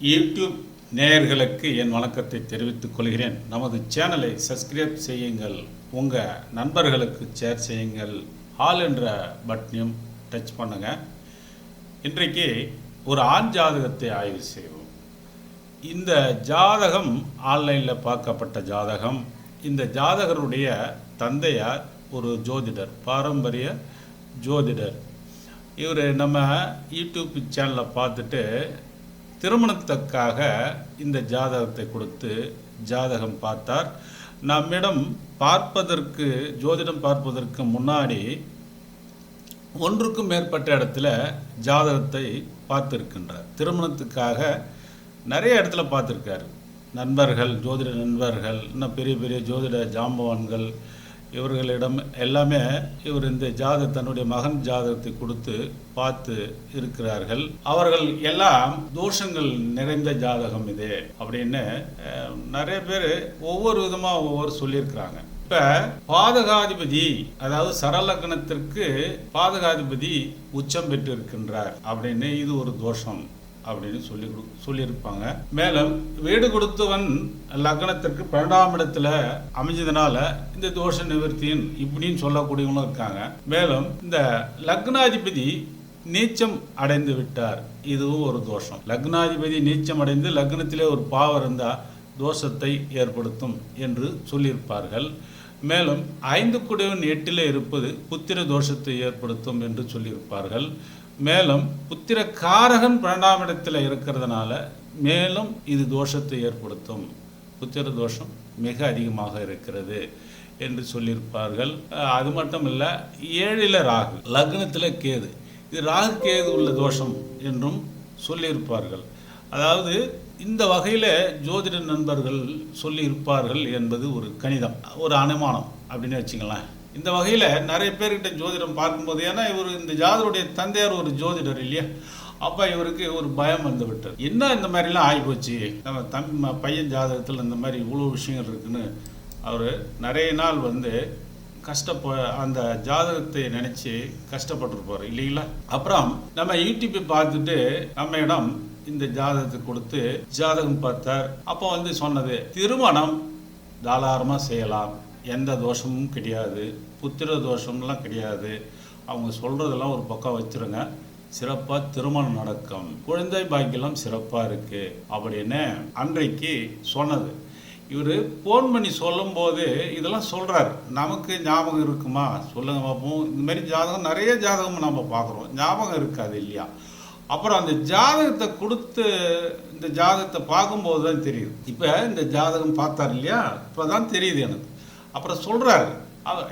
YouTube நேயர்களுக்கு என் வணக்கத்தை தெரிவித்துக் கொள்கிறேன். நமது சேனலை சப்ஸ்கிரைப் செய்யுங்கள், உங்கள் நண்பர்களுக்கு ஷேர் செய்யுங்கள், ஆல் என்ற பட்டனையும் டச் பண்ணுங்கள். இன்றைக்கு ஒரு ஆண் ஜாதகத்தை ஆய்வு செய்வோம். இந்த ஜாதகம் ஆன்லைனில் பார்க்கப்பட்ட ஜாதகம். இந்த ஜாதகருடைய தந்தையார் ஒரு ஜோதிடர், பாரம்பரிய ஜோதிடர். இவர் நம்ம யூடியூப் சேனலை பார்த்துட்டு திருமணத்துக்காக இந்த ஜாதகத்தை கொடுத்து ஜாதகம் பார்த்தார். நம்மிடம் பார்ப்பதற்கு, ஜோதிடம் பார்ப்பதற்கு முன்னாடி ஒன்றுக்கும் மேற்பட்ட இடத்துல ஜாதகத்தை பார்த்துருக்கின்றார். திருமணத்துக்காக நிறைய இடத்துல பார்த்துருக்காரு. நண்பர்கள், ஜோதிட நண்பர்கள், இன்னும் பெரிய பெரிய ஜோதிட ஜாம்பவான்கள், இவர்களிடம் எல்லாமே இவர் இந்த தன்னுடைய மகன் ஜாதகத்தை கொடுத்து பார்த்து இருக்கிறார்கள். அவர்கள் எல்லாம் தோஷங்கள் நிறைந்த ஜாதகம் இது அப்படின்னு நிறைய பேர் ஒவ்வொரு விதமாக ஒவ்வொரு சொல்லியிருக்கிறாங்க. இப்ப பாதகாதிபதி, அதாவது சரலக்னத்திற்கு பாதகாதிபதி உச்சம் பெற்று இருக்கின்றார் அப்படின்னு இது ஒரு தோஷம் அப்படின்னு சொல்லியிருப்பாங்க. மேலும் வீடு கொடுத்தவன் லக்னத்திற்கு 12ஆம் இடத்துல அமைஞ்சதுனால இந்த தோஷ நிவர்த்தியின் இப்படின்னு சொல்லக்கூடியவங்களும் இருக்காங்க. மேலும் இந்த லக்னாதிபதி நீச்சம் அடைந்து விட்டார், இதுவும் ஒரு தோஷம். லக்னாதிபதி நீச்சம் அடைந்து லக்னத்திலே ஒரு பாவம் இருந்தால் தோஷத்தை ஏற்படுத்தும் என்று சொல்லியிருப்பார்கள். மேலும் 5 கூடியவன் 8 இருப்பது புத்திர தோஷத்தை ஏற்படுத்தும் என்று சொல்லியிருப்பார்கள். மேலும் புத்திர காரகன் 12ஆம் இடத்துல இருக்கிறதுனால மேலும் இது தோஷத்தை ஏற்படுத்தும், புத்திர தோஷம் மிக அதிகமாக இருக்கிறது என்று சொல்லியிருப்பார்கள். அது மட்டும் இல்லை, 7ல் ராகு, லக்னத்தில் கேது, இது ராகு கேது உள்ள தோஷம் என்றும் சொல்லியிருப்பார்கள். அதாவது இந்த வகையில் ஜோதிட நண்பர்கள் சொல்லியிருப்பார்கள் என்பது ஒரு கணிதம், ஒரு அனுமானம் அப்படின்னு வச்சுக்கலாம். இந்த வகையில் நிறைய பேர்கிட்ட ஜோதிடம் பார்க்கும்போது, ஏன்னா இவர் இந்த ஜாதகருடைய தந்தையார் ஒரு ஜோதிடர் இல்லையா, அப்போ இவருக்கு ஒரு பயம் வந்து விட்டது. என்ன இந்த மாதிரிலாம் ஆகிப்போச்சு, நம்ம பையன் ஜாதகத்தில் இந்த மாதிரி இவ்வளோ விஷயங்கள் இருக்குன்னு அவர் நிறைய நாள் அந்த ஜாதகத்தை நினச்சி கஷ்டப்பட்டுருப்பார் இல்லைங்களா. அப்புறம் நம்ம யூடியூப்பை பார்த்துட்டு நம்ம இடம் இந்த ஜாதகத்தை கொடுத்து ஜாதகம் பார்த்தார். அப்போ சொன்னது, திருமணம் தாராளமாக செய்யலாம், எந்த தோஷமும் கிடையாது, புத்திர தோஷம்லாம் கிடையாது, அவங்க சொல்கிறதெல்லாம் ஒரு பக்கம் வச்சுருங்க, சிறப்பாக திருமணம் நடக்கும், குழந்தை பாக்கியம் சிறப்பாக இருக்குது அப்படின்னு அன்றைக்கு சொன்னது. இவர் ஃபோன் பண்ணி சொல்லும்போது இதெல்லாம் சொல்கிறார். நமக்கு ஞாபகம் இருக்குமா சொல்லுங்க பார்ப்போம். இந்த மாதிரி ஜாதகம் நிறைய ஜாதகம் நம்ம பார்க்குறோம், ஞாபகம் இருக்காது இல்லையா. அப்புறம் அந்த ஜாதகத்தை கொடுத்து இந்த ஜாதகத்தை பார்க்கும்போது தான் தெரியுது. இப்போ இந்த ஜாதகம் பார்த்தார் இல்லையா, இப்போ தான் தெரியுது எனக்கு. அப்புறம் சொல்கிறாரு,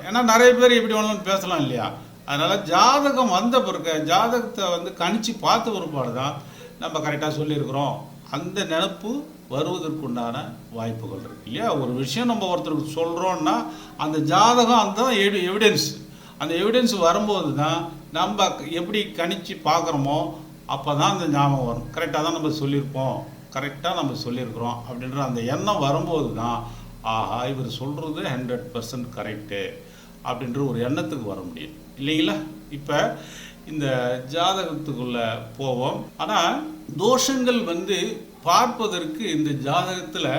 ஏன்னா நிறைய பேர் எப்படி வேணாலும் பேசலாம் இல்லையா. அதனால் ஜாதகம் வந்த பிறகு ஜாதகத்தை கணிச்சு பார்த்த பிற்பாடு தான் நம்ம கரெக்டாக சொல்லியிருக்கிறோம், அந்த நினப்பு வருவதற்குண்டான வாய்ப்புகள் இருக்குது இல்லையா. ஒரு விஷயம் நம்ம ஒருத்தருக்கு சொல்கிறோன்னா அந்த ஜாதகம் அந்த எவிடன்ஸ், அந்த எவிடன்ஸ் வரும்போது தான் நம்ம எப்படி கணிச்சு பார்க்குறோமோ அப்போ தான் அந்த ஞாபகம் வரும். கரெக்டாக தான் நம்ம சொல்லியிருப்போம், கரெக்டாக நம்ம சொல்லியிருக்கிறோம் அப்படின்ற அந்த எண்ணம் வரும்போது தான் ஆஹா இவர் சொல்கிறது 100% கரெக்டு அப்படின்ற ஒரு எண்ணத்துக்கு வர முடியும் இல்லைங்களா. இப்போ இந்த ஜாதகத்துக்குள்ளே போவோம். ஆனால் தோஷங்கள் பார்ப்பதற்கு இந்த ஜாதகத்தில்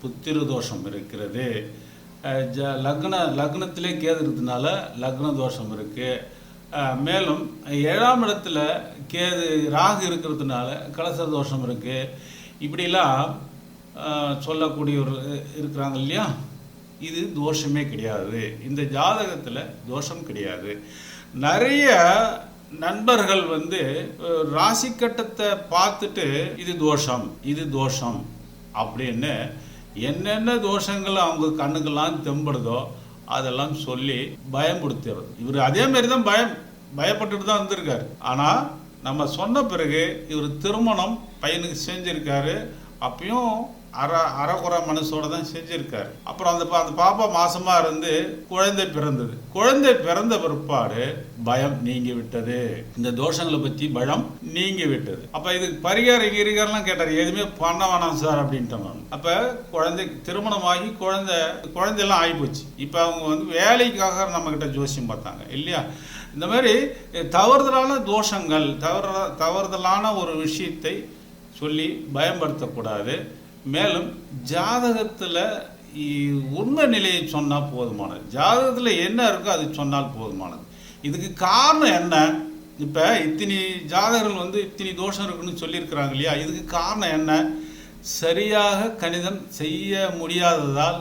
புத்திர தோஷம் இருக்கிறது, லக்னத்திலே கேது இருக்கிறதுனால லக்ன தோஷம் இருக்குது. மேலும் 7ஆம் இடத்துல கேது ராகு இருக்கிறதுனால கலச தோஷம் இருக்குது. இப்படிலாம் சொல்லக்கூடியவர் இருக்கிறாங்க இல்லையா. இது தோஷமே கிடையாது, இந்த ஜாதகத்தில் தோஷம் கிடையாது. நிறைய நண்பர்கள் ராசி கட்டத்தை பார்த்துட்டு இது தோஷம், இது தோஷம் அப்படின்னு என்னென்ன தோஷங்கள் அவங்க கண்ணுக்கெல்லாம் தெம்படுதோ அதெல்லாம் சொல்லி பயம்படுத்துறது. இவர் அதே மாதிரி தான் பயப்பட்டுட்டு தான் வந்திருக்காரு. ஆனால் நம்ம சொன்ன பிறகு இவர் திருமணம் பையனுக்கு செஞ்சுருக்காரு, அப்பயும் அறகுறை மனசோட தான் செஞ்சுருக்காரு. அப்புறம் அந்த பாப்பா மாசமாக இருந்து குழந்தை பிறந்தது. குழந்தை பிறந்த பிற்பாடு பயம் நீங்கி விட்டது, இந்த தோஷங்களை பற்றி பயம் நீங்கி விட்டது. அப்போ இதுக்கு பரிகாரம்லாம் கேட்டார், எதுவுமே பண்ண வேணாம் சார் அப்படின்ட்டு. அப்போ குழந்தை திருமணமாகி குழந்தையெல்லாம் ஆகிப்போச்சு. இப்போ அவங்க வேலைக்காக நம்மக்கிட்ட ஜோசியம் பார்த்தாங்க இல்லையா. இந்த மாதிரி தவறுதலான தோஷங்கள், தவறுதலான ஒரு விஷயத்தை சொல்லி பயன்படுத்தக்கூடாது. மேலும் ஜாதகத்தில் உண்மை நிலையை சொன்னால் போதுமானது. ஜாதகத்தில் என்ன இருக்கோ அது சொன்னால் போதுமானது. இதுக்கு காரணம் என்ன? இப்போ இத்தனி ஜாதகர்கள் இத்தனி தோஷம் இருக்குன்னு சொல்லியிருக்கிறாங்க இல்லையா? இதுக்கு காரணம் என்ன? சரியாக கணிதம் செய்ய முடியாததால்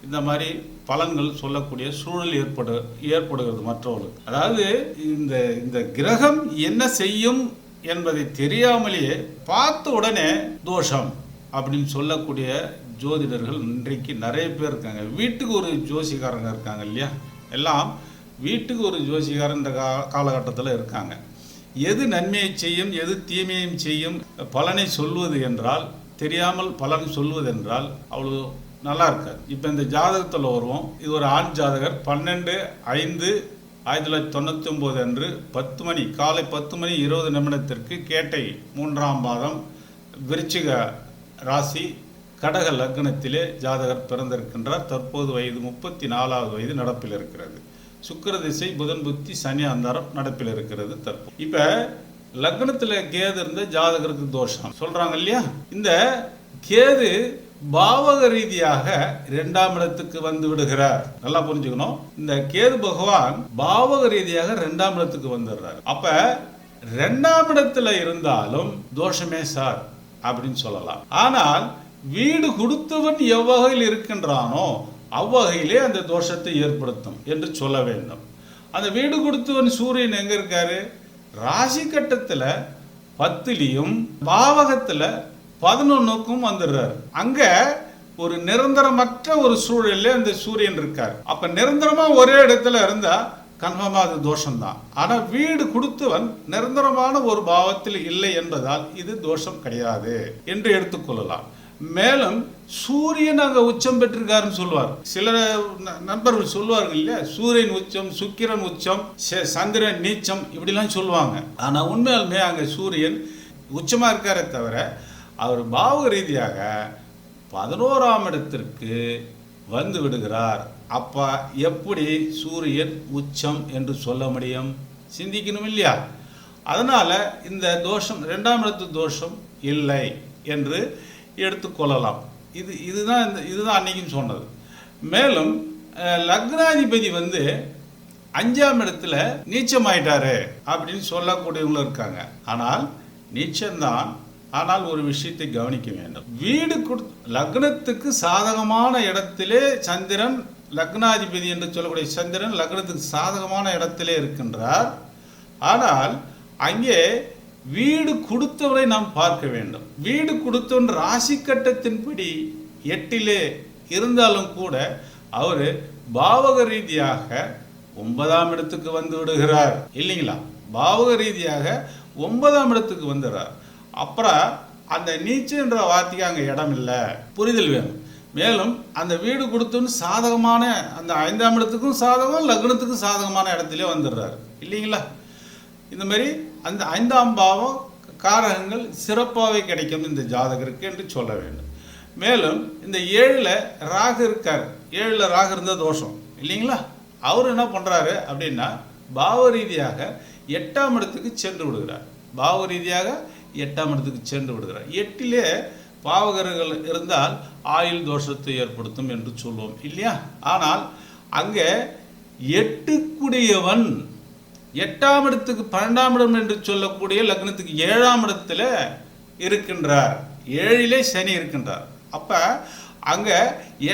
இந்த மாதிரி பலன்கள் சொல்லக்கூடிய சூழல் ஏற்படுகிறது மற்றவர்களுக்கு. அதாவது இந்த கிரகம் என்ன செய்யும் என்பதை தெரியாமலேயே பார்த்த உடனே தோஷம் அப்படின்னு சொல்லக்கூடிய ஜோதிடர்கள் இன்றைக்கு நிறைய பேர் இருக்காங்க. வீட்டுக்கு ஒரு ஜோசிகாரங்க இருக்காங்க இல்லையா? எல்லாம் வீட்டுக்கு ஒரு ஜோசிகாரன் இந்த காலகட்டத்தில் இருக்காங்க. எது நன்மையை செய்யும் எது தீமையும் செய்யும் பலனை சொல்வது என்றால், தெரியாமல் பலன் சொல்வது என்றால் அவ்வளோ நல்லா இருக்காது. இப்போ இந்த ஜாதகத்தில் வருவோம். இது ஒரு ஆண் ஜாதகர். 12/5/1999 அன்று 10 மணி காலை 10:20 கேட்டை 3ஆம் பாதம் விருச்சிக ராசி கடக லக்னத்திலே ஜாதகர் பிறந்திருக்கின்றார். தற்போது வயது 34வது வயது நடப்பில் இருக்கிறது. சுக்கிர திசை புதன் புத்தி சனி அந்தாரம் நடப்பில் இருக்கிறது. தற்போது இப்போ லக்னத்தில் கேது இருந்த ஜாதகருக்கு தோஷம் சொல்றாங்க இல்லையா? இந்த கேது பாவக ரீதியாக 2ஆம் இடத்துக்கு வந்து விடுகிறார். நல்லா புரிஞ்சுக்கணும். இந்த கேது பகவான் பாவக ரீதியாக 2ஆம் இடத்துக்கு வந்துடுறார். அப்ப 2ஆம் இடத்துல இருந்தாலும் தோஷமே சார் அப்படின்னு சொல்லலாம். ஆனால் வீடு கொடுத்தவன் எவ்வகையில் இருக்கின்றானோ அவ்வகையிலே அந்த தோஷத்தை ஏற்படுத்தும் என்று சொல்ல வேண்டும். அந்த வீடு கொடுத்தவன் சூரியன் எங்க இருக்காரு? ராசி கட்டத்துல 10லையும் பாவகத்துல 11க்கும் வந்துடுறாரு. அங்க ஒரு நிரந்தரமற்ற ஒரு சூழல்ல அந்த சூரியன் இருக்கார். அப்ப நிரந்தரமா ஒரே இடத்துல இருந்தா கன்ஃபார்மா அது தோஷம்தான். ஆனா வீடு கொடுத்தவன் நிரந்தரமான ஒரு பாவத்தில் இல்லை என்பதால் இது தோஷம் கிடையாது என்று எடுத்துக்கொள்ளலாம். மேலும் சூரியன் அங்க உச்சம் பெற்றிருக்காருன்னு சொல்லுவார். சில நண்பர்கள் சொல்லுவார்கள் இல்லையா, சூரியன் உச்சம், சுக்கிரன் உச்சம், சந்திரன் நீச்சம், இப்படிலாம் சொல்லுவாங்க. ஆனா உண்மையாலுமே அங்க சூரியன் உச்சமா இருக்காரே தவிர அவர் பாவ ரீதியாக 11ஆம் இடத்திற்கு வந்து விடுகிறார். அப்ப எப்படி சூரியன் உச்சம் என்று சொல்ல முடியும்? சிந்திக்கணும் இல்லையா? அதனால இந்த தோஷம் 2ஆம் இடத்து தோஷம் இல்லை என்று எடுத்துக்கொள்ளலாம். இதுதான் அன்னைக்குன்னு சொன்னது. மேலும் லக்னாதிபதி 5ஆம் இடத்துல நீச்சமாயிட்டாரு அப்படின்னு சொல்லக்கூடியவங்களும் இருக்காங்க. ஆனால் நீச்சம்தான். ஆனால் ஒரு விஷயத்தை கவனிக்க வேண்டும். வீடு லக்னத்துக்கு சாதகமான இடத்திலே சந்திரன், லக்னாதிபதி என்று சொல்லக்கூடிய சந்திரன் லக்னத்துக்கு சாதகமான இடத்திலே இருக்கின்றார். ஆனால் அங்கே வீடு கொடுத்தவரை நாம் பார்க்க வேண்டும். வீடு கொடுத்தவன் ராசி கட்டத்தின்படி 8லே இருந்தாலும் கூட அவர் பாவக ரீதியாக 9ஆம் இடத்துக்கு வந்து விடுகிறார் இல்லைங்களா? பாவக ரீதியாக 9ஆம் இடத்துக்கு வந்துடுறார். அப்புறம் அந்த நீச்சன்ற வார்த்தைக்கு அங்கே இடம் இல்லை, புரிதல் வேணும். மேலும் அந்த வீடு கொடுத்தோன்னு சாதகமான அந்த 5ஆம் இடத்துக்கும் சாதகம், லக்னத்துக்கும் சாதகமான இடத்திலே வந்துடுறாரு இல்லைங்களா? இந்த மாதிரி அந்த 5ஆம் பாவம் காரகங்கள் சிறப்பாகவே கிடைக்கும் இந்த ஜாதகருக்கு என்று சொல்ல வேண்டும். மேலும் இந்த 7ல் ராகு இருக்கார். 7ல் ராகு இருந்த தோஷம் இல்லைங்களா? அவர் என்ன பண்ணுறாரு அப்படின்னா பாவ ரீதியாக 8ஆம் இடத்துக்கு சென்று விடுகிறார். பாவ ரீதியாக 8ஆம் இடத்துக்கு சென்று விடுகிறார். 8லே பாவகர்கள் இருந்தால் ஆயுள் தோஷத்தை ஏற்படுத்தும் என்று சொல்லுவோம் இல்லையா? ஆனால் அங்கே 8 8ஆம் இடத்துக்கு 12ஆம் இடம் என்று சொல்லக்கூடிய லக்னத்துக்கு 7ஆம் இடத்துல இருக்கின்றார். 7லே சனி இருக்கின்றார். அப்ப அங்க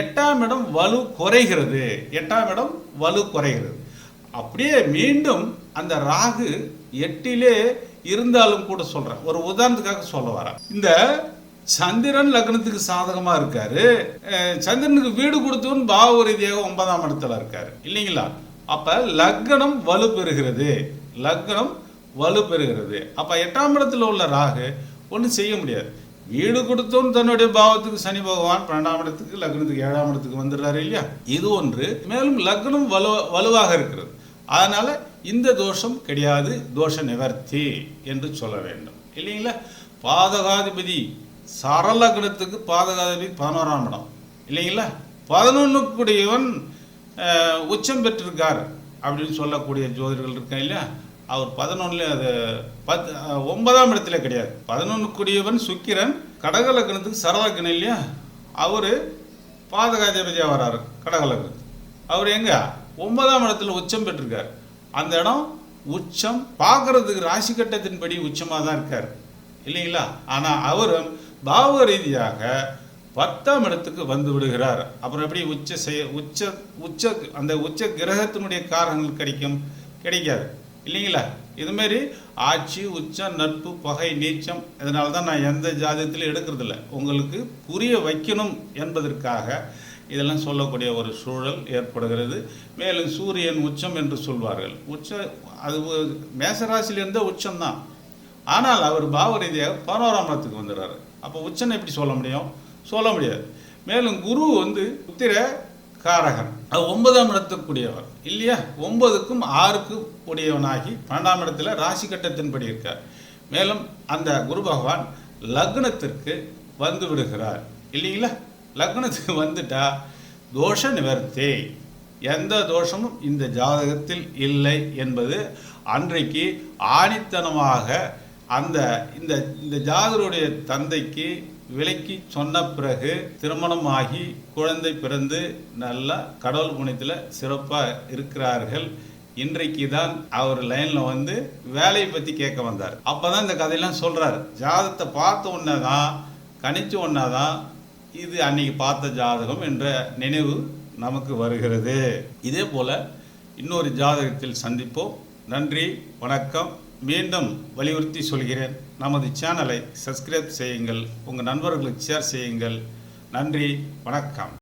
8ஆம் இடம் வலு குறைகிறது. 8ஆம் இடம் வலு குறைகிறது. அப்படியே மீண்டும் அந்த ராகு 8லே இருந்தாலும் கூட சொல்றேன், ஒரு உதாரணத்துக்காக சொல்ல வரேன். இந்த சந்திரன் லக்னத்துக்கு சாதகமா இருக்காரு. சந்திரனுக்கு வீடு கொடுத்தவன் பாவ ரீதியாக 9ஆம் இடத்துல இருக்காரு இல்லைங்களா? அப்ப லக்னம் வலு பெறுகிறது. லக்னம் வலு பெறுகிறது. அப்ப 8ஆம் இடத்துல உள்ள ராகு ஒன்றும் செய்ய முடியாது. வீடு கொடுத்தவன் தன்னுடைய பாவத்துக்கு சனி பகவான் 12ஆம் இடத்துக்கு லக்னத்துக்கு 7ஆம் இடத்துக்கு வந்துடுறாரு இல்லையா? இது ஒன்று. மேலும் லக்னம் வலுவாக இருக்கிறது. அதனால இந்த தோஷம் கிடையாது, தோஷ நிவர்த்தி என்று சொல்ல வேண்டும் இல்லைங்களா? பாதகாதிபதி சரலக்னத்துக்கு பாதகாதிபதி 11ஆம் இடம் இல்லைங்களா? 11 உச்சம் பெற்றிருக்கார் அப்படின்னு சொல்லக்கூடிய ஜோதிடர்கள் இருக்கா இல்லையா? அவர் 11 அது 9ஆம் இடத்துல கிடையாது. 11 சுக்கிரன் கடகலக்கணத்துக்கு சரலக்கணம் இல்லையா, அவர் பாதகாதிபதியாக வர்றாரு கடகலக்கணத்துக்கு. அவர் எங்க 9ஆம் இடத்துல உச்சம் பெற்றிருக்கார். அந்த இடம் உச்சம் பார்க்கறதுக்கு ராசி கட்டத்தின்படி உச்சமாக தான் இருக்கார் இல்லைங்களா. ஆனால் அவரும் பாவ ரீதியாக 10ஆம் இடத்துக்கு வந்து விடுகிறார். அப்புறம் எப்படி அந்த உச்ச கிரகத்தினுடைய காரகங்கள் கிடைக்காது இல்லைங்களா. இதுமாரி ஆட்சி, உச்சம், நட்பு, பகை, நீச்சம், இதனால தான் நான் எந்த ஜாதகத்திலும் எடுக்கிறதில்ல, உங்களுக்கு புரிய வைக்கணும் என்பதற்காக இதெல்லாம் சொல்லக்கூடிய ஒரு சூழல் ஏற்படுகிறது. மேலும் சூரியன் உச்சம் என்று சொல்வார்கள். அது மேசராசிலிருந்த உச்சம்தான். ஆனால் அவர் பாவ ரீதியாக 11ஆம் இடத்துக்கு வந்துடுறாரு. அப்போ உச்சனை எப்படி சொல்ல முடியாது. மேலும் குரு உத்திர காரகன், அது 9ஆம் இடத்துக்குரியவர் இல்லையா. 9க்கும் 6க்கும் உடையவனாகி 12ஆம் இடத்துல ராசி கட்டத்தின்படி இருக்கார். மேலும் அந்த குரு பகவான் லக்னத்திற்கு வந்து விடுகிறார் இல்லைங்களா. லக்னத்துக்கு வந்துட்டா தோஷ நிவர்த்தி, எந்த தோஷமும் இந்த ஜாதகத்தில் இல்லை என்பது அன்றைக்கு ஆணித்தனமாக இந்த ஜாதகருடைய தந்தைக்கு விலைக்கு சொன்ன பிறகு திருமணமாகி குழந்தை பிறந்து நல்லா கடவுள் புண்ணியத்தில் சிறப்பாக இருக்கிறார்கள். இன்றைக்கு தான் அவர் லைனில் வேலையை பற்றி கேட்க வந்தார். அப்போ தான் இந்த கதையெல்லாம் சொல்கிறார். ஜாதகத்தை பார்த்த உடனே தான், கணிச்ச உடனே தான் இது அன்னைக்கு பார்த்த ஜாதகம் என்ற நினைவு நமக்கு வருகிறது. இதே போல் இன்னொரு ஜாதகத்தில் சந்திப்போம். நன்றி, வணக்கம். மீண்டும் வலியுறுத்தி சொல்கிறேன், நமது சேனலை சப்ஸ்கிரைப் செய்யுங்கள், உங்கள் நண்பர்களுக்கு ஷேர் செய்யுங்கள். நன்றி, வணக்கம்.